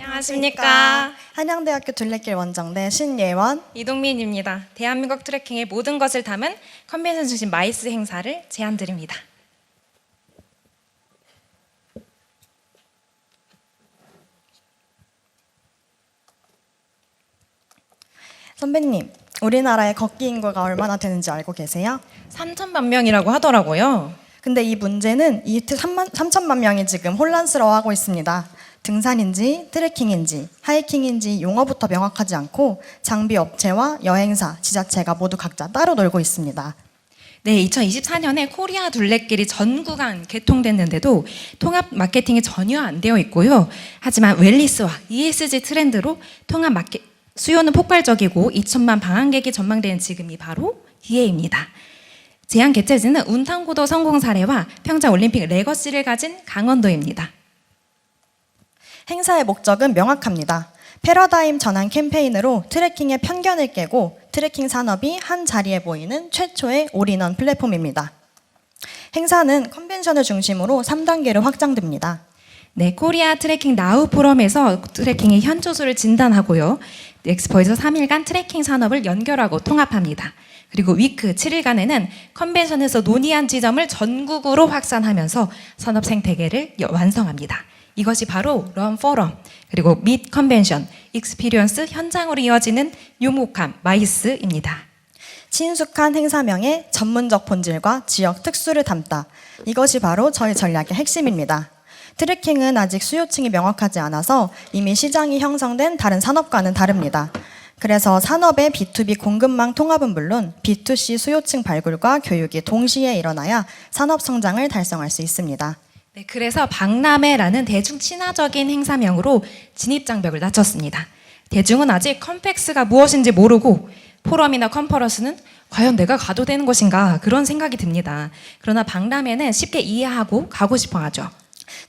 안녕하십니까. 한양대학교 둘레길 원정대 신예원, 이동민입니다. 대한민국 트레킹의 모든 것을 담은 컨벤션 중심 마이스 행사를 제안드립니다. 선배님, 우리나라의 걷기 인구가 얼마나 되는지 알고 계세요? 3천만 명이라고 하더라고요. 근데 이 문제는 3천만 명이 지금 혼란스러워하고 있습니다. 등산인지 트레킹인지 하이킹인지 용어부터 명확하지 않고 장비 업체와 여행사, 지자체가 모두 각자 따로 놀고 있습니다. 네, 2024년에 코리아 둘레길이 전 구간 개통됐는데도 통합 마케팅이 전혀 안 되어 있고요. 하지만 웰니스와 ESG 트렌드로 통합 수요는 폭발적이고 2천만 방한객이 전망되는 지금이 바로 기회입니다. 제한 개최지는 운탕고도 성공 사례와 평창 올림픽 레거시를 가진 강원도입니다. 행사의 목적은 명확합니다. 패러다임 전환 캠페인으로 트레킹의 편견을 깨고 트레킹 산업이 한 자리에 모이는 최초의 올인원 플랫폼입니다. 행사는 컨벤션을 중심으로 3단계로 확장됩니다. 네, 코리아 트레킹 나우 포럼에서 트레킹의 현조수를 진단하고요. 엑스포에서 3일간 트레킹 산업을 연결하고 통합합니다. 그리고 위크 7일간에는 컨벤션에서 논의한 지점을 전국으로 확산하면서 산업 생태계를 완성합니다. 이것이 바로 런 포럼, 그리고 밋 컨벤션, 익스피리언스 현장으로 이어지는 유목함, 마이스입니다. 친숙한 행사명에 전문적 본질과 지역 특수를 담다. 이것이 바로 저희 전략의 핵심입니다. 트레킹은 아직 수요층이 명확하지 않아서 이미 시장이 형성된 다른 산업과는 다릅니다. 그래서 산업의 B2B 공급망 통합은 물론 B2C 수요층 발굴과 교육이 동시에 일어나야 산업 성장을 달성할 수 있습니다. 네, 그래서 박람회라는 대중 친화적인 행사명으로 진입 장벽을 낮췄습니다. 대중은 아직 컴팩스가 무엇인지 모르고 포럼이나 컨퍼런스는 과연 내가 가도 되는 것인가 그런 생각이 듭니다. 그러나 박람회는 쉽게 이해하고 가고 싶어 하죠.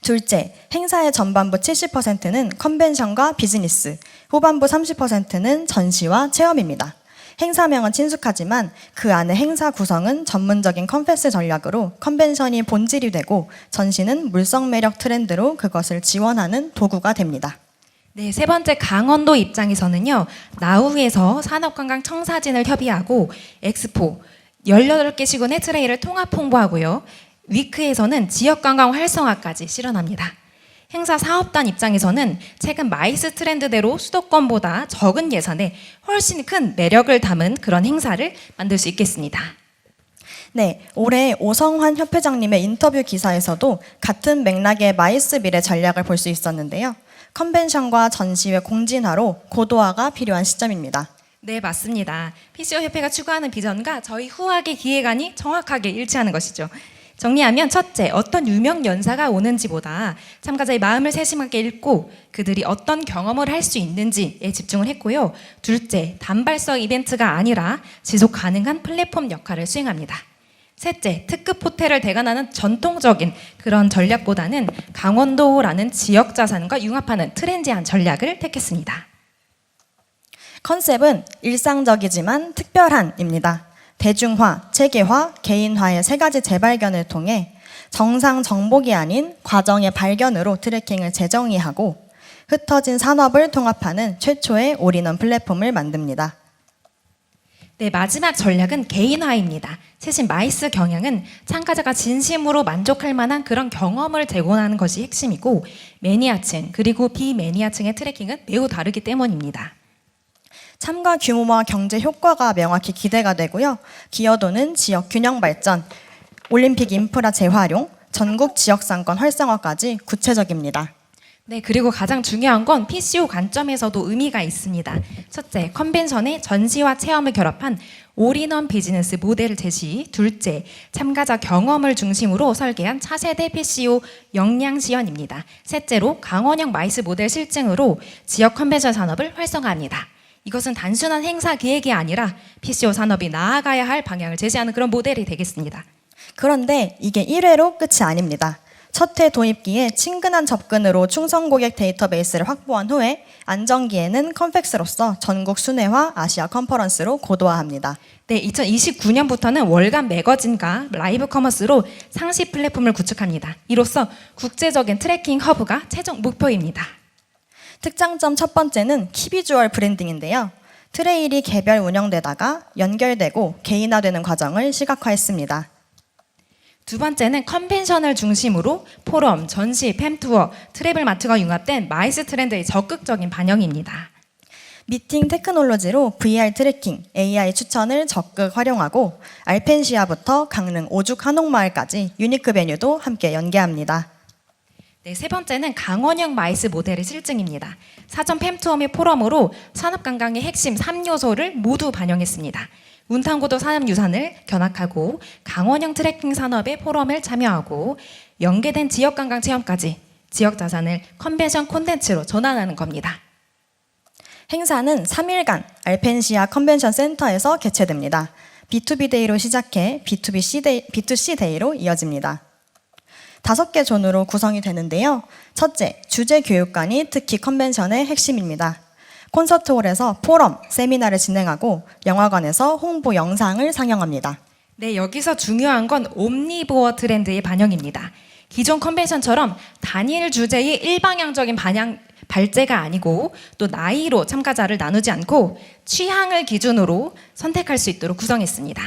둘째, 행사의 전반부 70%는 컨벤션과 비즈니스, 후반부 30%는 전시와 체험입니다. 행사명은 친숙하지만 그 안에 행사 구성은 전문적인 컨페스 전략으로 컨벤션이 본질이 되고 전시는 물성 매력 트렌드로 그것을 지원하는 도구가 됩니다. 네, 세 번째 강원도 입장에서는요. 나우에서 산업관광 청사진을 협의하고 엑스포 18개 시군의 트레일을 통합 홍보하고요. 위크에서는 지역관광 활성화까지 실현합니다. 행사 사업단 입장에서는 최근 마이스 트렌드대로 수도권보다 적은 예산에 훨씬 큰 매력을 담은 그런 행사를 만들 수 있겠습니다. 네, 올해 오성환 협회장님의 인터뷰 기사에서도 같은 맥락의 마이스 미래 전략을 볼 수 있었는데요. 컨벤션과 전시회 공진화로 고도화가 필요한 시점입니다. 네, 맞습니다. PCO 협회가 추구하는 비전과 저희 후학의 기획안이 정확하게 일치하는 것이죠. 정리하면 첫째, 어떤 유명 연사가 오는지보다 참가자의 마음을 세심하게 읽고 그들이 어떤 경험을 할 수 있는지에 집중을 했고요. 둘째, 단발성 이벤트가 아니라 지속 가능한 플랫폼 역할을 수행합니다. 셋째, 특급 호텔을 대관하는 전통적인 그런 전략보다는 강원도라는 지역 자산과 융합하는 트렌디한 전략을 택했습니다. 컨셉은 일상적이지만 특별한입니다. 대중화, 체계화, 개인화의 세 가지 재발견을 통해 정상 정복이 아닌 과정의 발견으로 트레킹을 재정의하고 흩어진 산업을 통합하는 최초의 올인원 플랫폼을 만듭니다. 네, 마지막 전략은 개인화입니다. 최신 마이스 경향은 참가자가 진심으로 만족할 만한 그런 경험을 제공하는 것이 핵심이고 매니아층 그리고 비매니아층의 트레킹은 매우 다르기 때문입니다. 참가 규모와 경제 효과가 명확히 기대가 되고요. 기여도는 지역 균형 발전, 올림픽 인프라 재활용, 전국 지역상권 활성화까지 구체적입니다. 네, 그리고 가장 중요한 건 PCO 관점에서도 의미가 있습니다. 첫째, 컨벤션의 전시와 체험을 결합한 올인원 비즈니스 모델 제시. 둘째, 참가자 경험을 중심으로 설계한 차세대 PCO 역량 지원입니다. 셋째로 강원형 마이스 모델 실증으로 지역 컨벤션 산업을 활성화합니다. 이것은 단순한 행사 기획이 아니라 PCO 산업이 나아가야 할 방향을 제시하는 그런 모델이 되겠습니다. 그런데 이게 1회로 끝이 아닙니다. 첫 해 도입기에 친근한 접근으로 충성 고객 데이터베이스를 확보한 후에 안정기에는 컨팩스로서 전국 순회화 아시아 컨퍼런스로 고도화합니다. 네, 2029년부터는 월간 매거진과 라이브 커머스로 상시 플랫폼을 구축합니다. 이로써 국제적인 트래킹 허브가 최종 목표입니다. 특장점 첫 번째는 키비주얼 브랜딩인데요. 트레일이 개별 운영되다가 연결되고 개인화되는 과정을 시각화했습니다. 두 번째는 컨벤션을 중심으로 포럼, 전시, 팸투어, 트래블 마트가 융합된 마이스 트렌드의 적극적인 반영입니다. 미팅 테크놀로지로 VR 트래킹, AI 추천을 적극 활용하고 알펜시아부터 강릉 오죽 한옥마을까지 유니크 베뉴도 함께 연계합니다. 네, 세 번째는 강원형 마이스 모델의 실증입니다. 사전 팸투어 및 포럼으로 산업관광의 핵심 3요소를 모두 반영했습니다. 운탄고도 산업유산을 견학하고 강원형 트래킹 산업의 포럼을 참여하고 연계된 지역관광 체험까지 지역 자산을 컨벤션 콘텐츠로 전환하는 겁니다. 행사는 3일간 알펜시아 컨벤션 센터에서 개최됩니다. B2B 데이로 시작해 B2C 데이로 이어집니다. 5개 존으로 구성이 되는데요. 첫째, 주제 교육관이 특히 컨벤션의 핵심입니다. 콘서트홀에서 포럼, 세미나를 진행하고 영화관에서 홍보 영상을 상영합니다. 네, 여기서 중요한 건 옴니보어 트렌드의 반영입니다. 기존 컨벤션처럼 단일 주제의 일방향적인 발제가 아니고 또 나이로 참가자를 나누지 않고 취향을 기준으로 선택할 수 있도록 구성했습니다.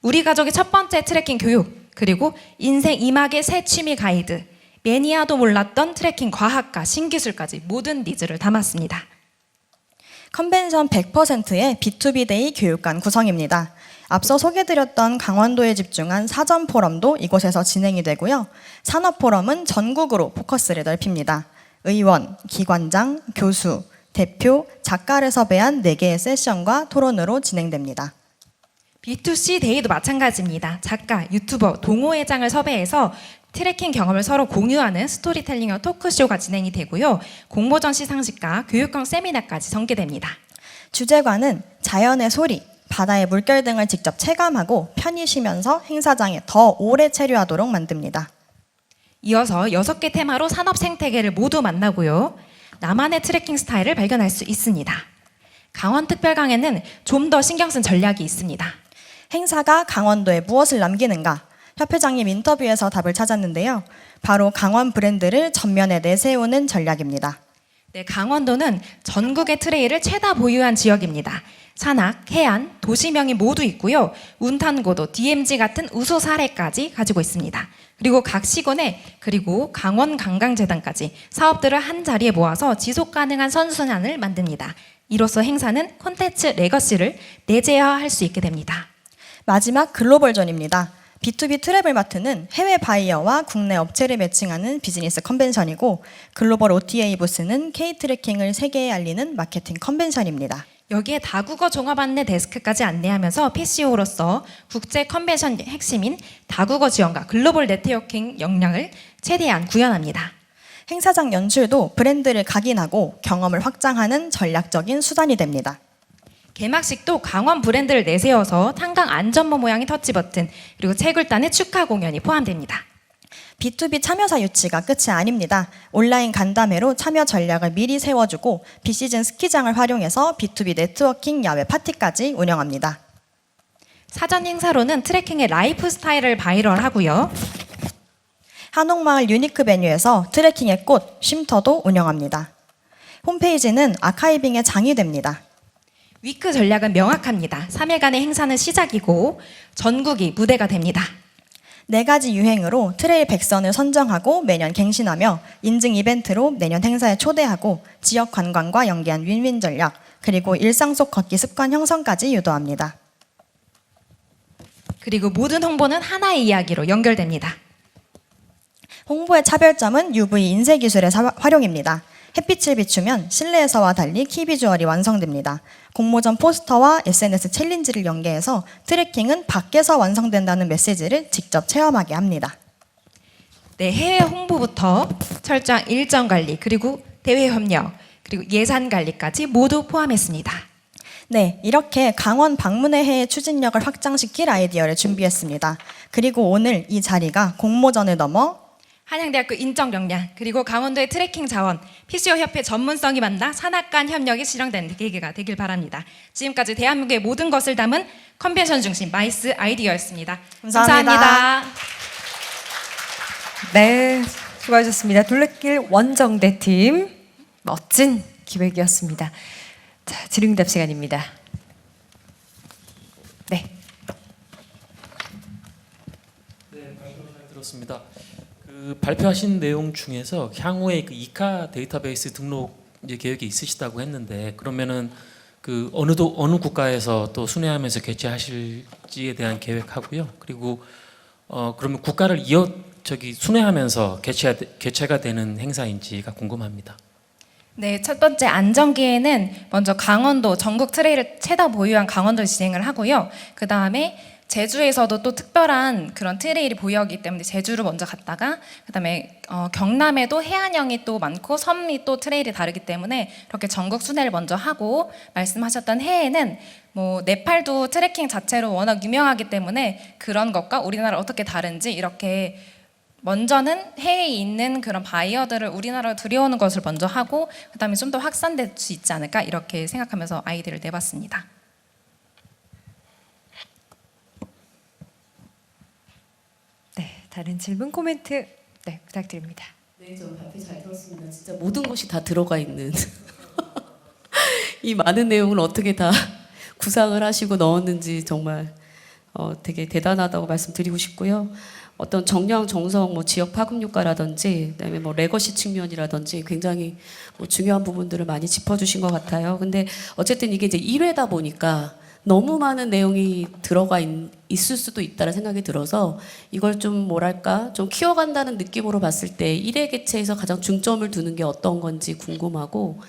우리 가족의 첫 번째 트래킹 교육, 그리고 인생 2막의 새 취미 가이드, 매니아도 몰랐던 트래킹 과학과 신기술까지 모든 니즈를 담았습니다. 컨벤션 100%의 B2B 데이 교육관 구성입니다. 앞서 소개드렸던 강원도에 집중한 사전 포럼도 이곳에서 진행이 되고요. 산업 포럼은 전국으로 포커스를 넓힙니다. 의원, 기관장, 교수, 대표, 작가를 섭외한 4개의 세션과 토론으로 진행됩니다. B2C 데이도 마찬가지입니다. 작가, 유튜버, 동호회장을 섭외해서 트래킹 경험을 서로 공유하는 스토리텔링과 토크쇼가 진행이 되고요. 공모전 시상식과 교육형 세미나까지 전개됩니다. 주제관은 자연의 소리, 바다의 물결 등을 직접 체감하고 편히 쉬면서 행사장에 더 오래 체류하도록 만듭니다. 이어서 6개 테마로 산업 생태계를 모두 만나고요. 나만의 트래킹 스타일을 발견할 수 있습니다. 강원특별강에는 좀 더 신경 쓴 전략이 있습니다. 행사가 강원도에 무엇을 남기는가? 협회장님 인터뷰에서 답을 찾았는데요. 바로 강원 브랜드를 전면에 내세우는 전략입니다. 네, 강원도는 전국의 트레일을 최다 보유한 지역입니다. 산악, 해안, 도시명이 모두 있고요. 운탄고도, DMZ 같은 우수 사례까지 가지고 있습니다. 그리고 각 시군에 그리고 강원관광재단까지 사업들을 한 자리에 모아서 지속 가능한 선순환을 만듭니다. 이로써 행사는 콘텐츠 레거시를 내재화할 수 있게 됩니다. 마지막 글로벌존입니다. B2B 트래블 마트는 해외 바이어와 국내 업체를 매칭하는 비즈니스 컨벤션이고 글로벌 OTA 부스는 K-트래킹을 세계에 알리는 마케팅 컨벤션입니다. 여기에 다국어 종합 안내 데스크까지 안내하면서 PCO로서 국제 컨벤션 핵심인 다국어 지원과 글로벌 네트워킹 역량을 최대한 구현합니다. 행사장 연출도 브랜드를 각인하고 경험을 확장하는 전략적인 수단이 됩니다. 개막식도 강원 브랜드를 내세워서 탄강 안전모 모양의 터치버튼 그리고 채굴단의 축하 공연이 포함됩니다. B2B 참여사 유치가 끝이 아닙니다. 온라인 간담회로 참여 전략을 미리 세워주고 비시즌 스키장을 활용해서 B2B 네트워킹 야외 파티까지 운영합니다. 사전 행사로는 트래킹의 라이프 스타일을 바이럴하고요. 한옥마을 유니크 베뉴에서 트래킹의 꽃, 쉼터도 운영합니다. 홈페이지는 아카이빙의 장이 됩니다. 위크 전략은 명확합니다. 3일간의 행사는 시작이고 전국이 무대가 됩니다. 4가지 유행으로 트레일 100선을 선정하고 매년 갱신하며 인증 이벤트로 내년 행사에 초대하고 지역 관광과 연계한 윈윈 전략, 그리고 일상 속 걷기 습관 형성까지 유도합니다. 그리고 모든 홍보는 하나의 이야기로 연결됩니다. 홍보의 차별점은 UV 인쇄 기술의 활용입니다. 햇빛을 비추면 실내에서와 달리 키비주얼이 완성됩니다. 공모전 포스터와 SNS 챌린지를 연계해서 트래킹은 밖에서 완성된다는 메시지를 직접 체험하게 합니다. 네, 해외 홍보부터 철저한 일정 관리, 그리고 대외 협력, 그리고 예산 관리까지 모두 포함했습니다. 네, 이렇게 강원 방문의 해의 추진력을 확장시킬 아이디어를 준비했습니다. 그리고 오늘 이 자리가 공모전을 넘어 한양대학교 인적 역량, 그리고 강원도의 트래킹 자원, PCO 협회 전문성이 만나 산학 간 협력이 실현되는 계기가 되길 바랍니다. 지금까지 대한민국의 모든 것을 담은 컨벤션 중심 마이스 아이디어였습니다. 감사합니다. 네, 수고하셨습니다. 둘레길 원정대 팀 멋진 기획이었습니다. 자, 질의응답 시간입니다. 네. 네, 발표 잘 들었습니다. 그 발표하신 내용 중에서 향후에 그 이카 데이터베이스 등록 이제 계획이 있으시다고 했는데 그러면은 그 어느 국가에서 또 순회하면서 개최하실지에 대한 계획하고요. 그리고 그러면 국가를 순회하면서 개최가 되는 행사인지가 궁금합니다. 네, 첫 번째 안전기에는 먼저 강원도 전국 트레일을 최다 보유한 강원도에서 진행을 하고요. 그 다음에 제주에서도 또 특별한 그런 트레일이 보유하기 때문에 제주를 먼저 갔다가 그다음에 경남에도 해안형이 또 많고 섬이 또 트레일이 다르기 때문에 이렇게 전국 순회를 먼저 하고 말씀하셨던 해에는 뭐 네팔도 트레킹 자체로 워낙 유명하기 때문에 그런 것과 우리나라 어떻게 다른지 이렇게 먼저는 해외에 있는 그런 바이어들을 우리나라로 들여오는 것을 먼저 하고 그다음에 좀 더 확산될 수 있지 않을까 이렇게 생각하면서 아이디어를 내봤습니다. 네, 다른 질문, 코멘트 네, 부탁드립니다. 네, 저 발표 잘 들었습니다. 진짜 모든 것이 다 들어가 있는 이 많은 내용을 어떻게 다 구상을 하시고 넣었는지 정말 되게 대단하다고 말씀드리고 싶고요. 어떤 정량, 정성, 뭐 지역 파급 효과라든지, 그다음에 뭐 레거시 측면이라든지 굉장히 뭐 중요한 부분들을 많이 짚어주신 것 같아요. 근데 어쨌든 이게 이제 1회다 보니까 너무 많은 내용이 들어가 있을 수도 있다는 생각이 들어서 이걸 좀 뭐랄까 좀 키워간다는 느낌으로 봤을 때 1회 개최에서 가장 중점을 두는 게 어떤 건지 궁금하고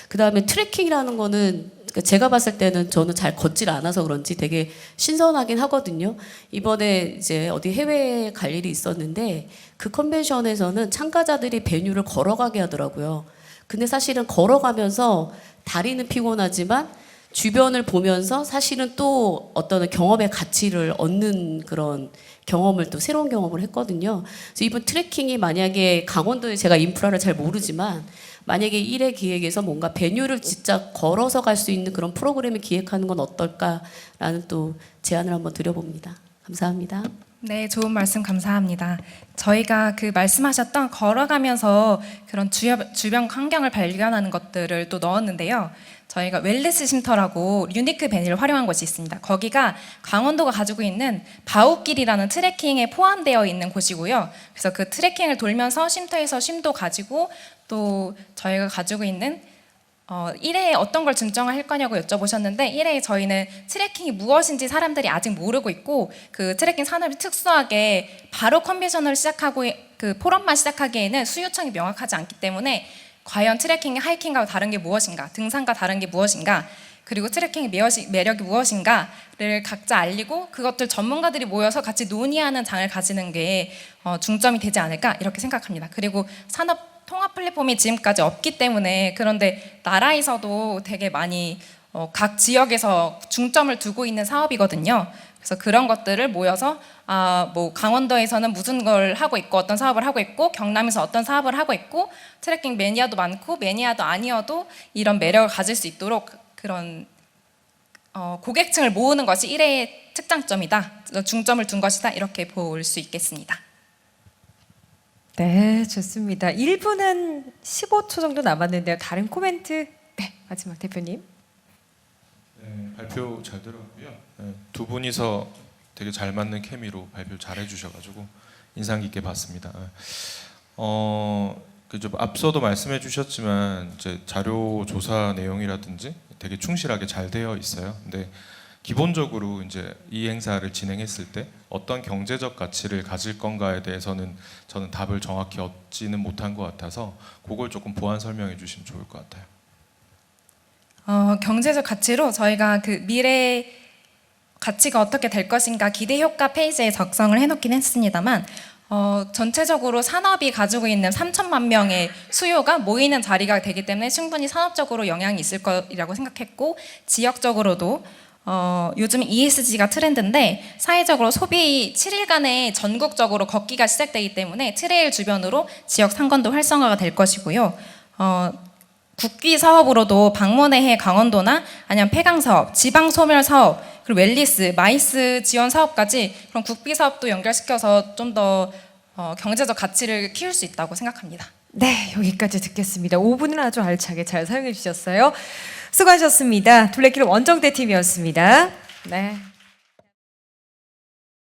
그 다음에 트레킹이라는 거는 제가 봤을 때는 저는 잘 걷질 않아서 그런지 되게 신선하긴 하거든요. 이번에 이제 어디 해외에 갈 일이 있었는데 그 컨벤션에서는 참가자들이 배뉴를 걸어가게 하더라고요. 근데 사실은 걸어가면서 다리는 피곤하지만 주변을 보면서 사실은 또 어떤 경험의 가치를 얻는 그런 경험을 또 새로운 경험을 했거든요. 그래서 이번 트레킹이 만약에 강원도에 제가 인프라를 잘 모르지만 만약에 1회 기획에서 뭔가 배뉴를 진짜 걸어서 갈 수 있는 그런 프로그램을 기획하는 건 어떨까라는 또 제안을 한번 드려봅니다. 감사합니다. 네, 좋은 말씀 감사합니다. 저희가 그 말씀하셨던 걸어가면서 그런 주변 환경을 발견하는 것들을 또 넣었는데요. 저희가 웰리스 쉼터라고 유니크 베니를 활용한 곳이 있습니다. 거기가 강원도가 가지고 있는 바우길이라는 트레킹에 포함되어 있는 곳이고요. 그래서 그 트레킹을 돌면서 쉼터에서 쉼도 가지고 또 저희가 가지고 있는 1회에 어떤 걸 증정할 거냐고 여쭤보셨는데 1회에 저희는 트레킹이 무엇인지 사람들이 아직 모르고 있고 그 트레킹 산업이 특수하게 바로 컨벤션을 시작하고 그 포럼만 시작하기에는 수요청이 명확하지 않기 때문에 과연 트레킹이 하이킹과 다른 게 무엇인가, 등산과 다른 게 무엇인가, 그리고 트레킹의 매력이 무엇인가를 각자 알리고 그것들 전문가들이 모여서 같이 논의하는 장을 가지는 게 중점이 되지 않을까 이렇게 생각합니다. 그리고 산업 통합 플랫폼이 지금까지 없기 때문에 그런데 나라에서도 되게 많이 각 지역에서 중점을 두고 있는 사업이거든요. 그래서 그런 것들을 모여서 뭐 강원도에서는 무슨 걸 하고 있고 어떤 사업을 하고 있고 경남에서 어떤 사업을 하고 있고 트레킹 매니아도 많고 매니아도 아니어도 이런 매력을 가질 수 있도록 그런 고객층을 모으는 것이 1회의 특장점이다. 중점을 둔 것이다. 이렇게 볼 수 있겠습니다. 네, 좋습니다. 1분은 15초 정도 남았는데요. 다른 코멘트 네, 마지막 대표님. 네, 발표 잘 들었고요. 네, 두 분이서 되게 잘 맞는 케미로 발표 잘 해주셔가지고 인상 깊게 봤습니다. 그좀 앞서도 말씀해주셨지만 이제 자료 조사 내용이라든지 되게 충실하게 잘 되어 있어요. 근데 기본적으로 이제 이 행사를 진행했을 때 어떤 경제적 가치를 가질 건가에 대해서는 저는 답을 정확히 얻지는 못한 것 같아서 그걸 조금 보완 설명해 주시면 좋을 것 같아요. 경제적 가치로 저희가 그 미래 가치가 어떻게 될 것인가 기대 효과 페이지에 작성을 해놓긴 했습니다만 전체적으로 산업이 가지고 있는 3천만 명의 수요가 모이는 자리가 되기 때문에 충분히 산업적으로 영향이 있을 거라고 생각했고 지역적으로도 요즘 ESG가 트렌드인데 사회적으로 소비 7일간의 전국적으로 걷기가 시작되기 때문에 트레일 주변으로 지역 상권도 활성화가 될 것이고요. 국비 사업으로도 방문의 해 강원도나 아니면 폐강 사업, 지방 소멸 사업, 그리고 웰리스, 마이스 지원 사업까지 그런 국비 사업도 연결시켜서 좀 더 경제적 가치를 키울 수 있다고 생각합니다. 네, 여기까지 듣겠습니다. 5분은 아주 알차게 잘 사용해 주셨어요. 수고하셨습니다. 둘레길 원정대 팀이었습니다. 네.